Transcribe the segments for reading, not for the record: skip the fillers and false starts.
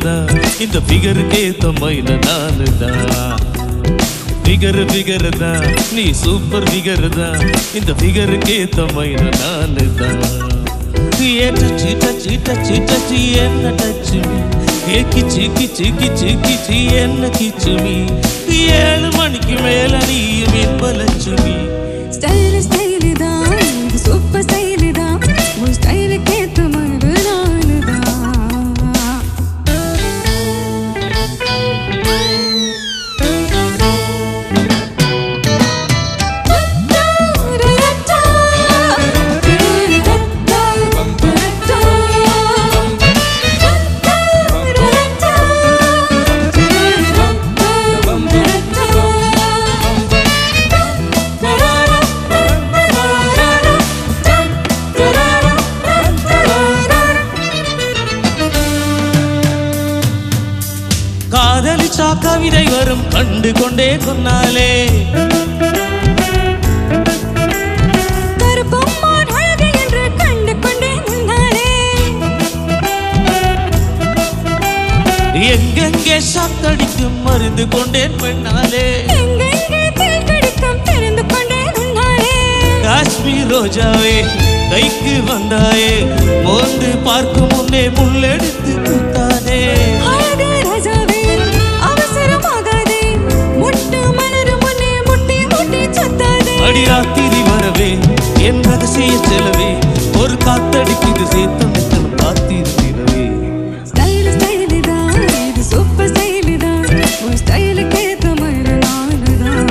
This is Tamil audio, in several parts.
தான் இந்த ஃபிகருக்கு ஏத்த மயில நானு தான் ஃபிகர் தான் நீ சூப்பர் ஃபிகர் தான் இந்த ஃபிகருக்கு ஏத்த மயில நானு தான் டச்சு டச்சு டச்சு டச்சு என்ன டச்சு கிச்சு கிச்சு கிச்சு கிச்சு என்ன கிச்சுமி 7 மணிக்கு மேல நீயும் என்பலட்சுமி ஸ்டைல் ஸ்டைல் தான் இது சூப்பர் ஸ்டைல் தான் உன் ஸ்டைலுக்கு ஏத்த மாதிரி நானு தான் காதலிச்சா கவிதை வரும் கண்டு கொண்டே சொன்னாலே கருப்பம்மான் அழகு என்று கண்டு கொண்டே நின்னாலே எங்கெங்கே சாத்தடிக்கும் மருந்து கொண்டேன் பெண்ணாலே எங்கெங்கே தேள் கடிக்கும் தெரிந்து கொண்டே நின்னாலே காஷ்மீர் ரோஜாவே கைக்கு வந்தாயே மோந்து பார்க்கும் முன்னே முள்ளெடுத்து குத்தானே அழகு ராஜாவே அவசரமாகாதே முட்டு மலரு முன்னே முட்டி முட்டி சொத்தாதே அடிராத்திரி வரவே என் ரகசிய செலவே ஒரு காத்தடிக்குது சேத்தம் எத்தனை காத்திருக்கிறவே ஸ்டைல் ஸ்டைல் தான் இது சூப்பர் ஸ்டைல் தான் உன் ஸ்டைலுக்கு ஏத்த மாதிரி நானு தான்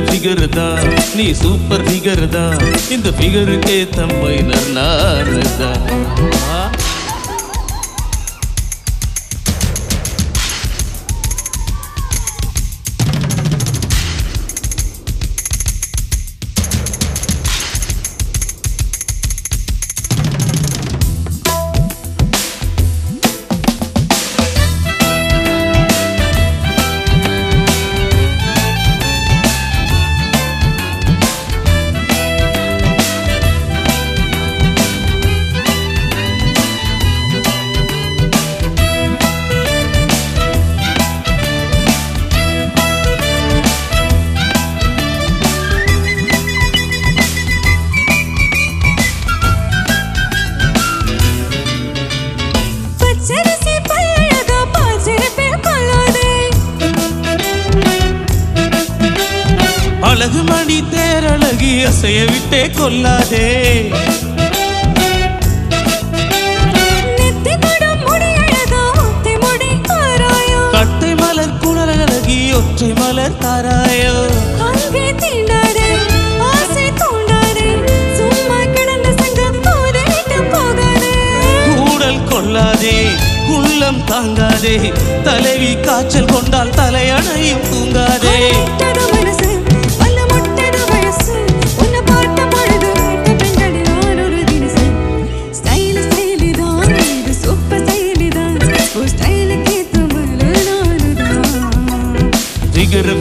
ஃபிகர் தான் நீ சூப்பர் ஃபிகர் தான் இந்த ஃபிகருக்கு ஏத்த மயிலர் நானு தான் அழகு மணி தேரழகி அசைய விட்டே கொல்லாதே கட்டை மலர் குழல் அழகி ஒற்றை மலர் தாராயோ கூடல் கொள்ளாதே உள்ளம் தாங்காதே தலைவி காய்ச்சல் கொண்டால் தலையணையும் தூங்காதே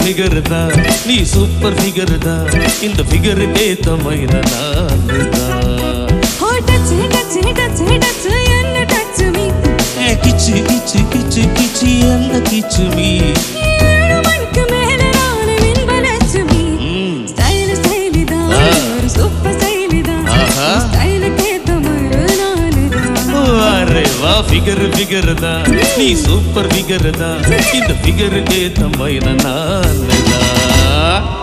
ஃபிகர் தான் நீ சூப்பர் ஃபிகர் தான் இந்த ஃபிகருக்கு ஏத்த மயில நானு தான் கிச்சு கிச்சு கிச்சு கிச்சு என்ன கிச்சுமி ஃபிகர் தான் நீ சூப்பர் ஃபிகர் தான் இந்த ஃபிகருக்கு ஏத்த மயில நானு தான்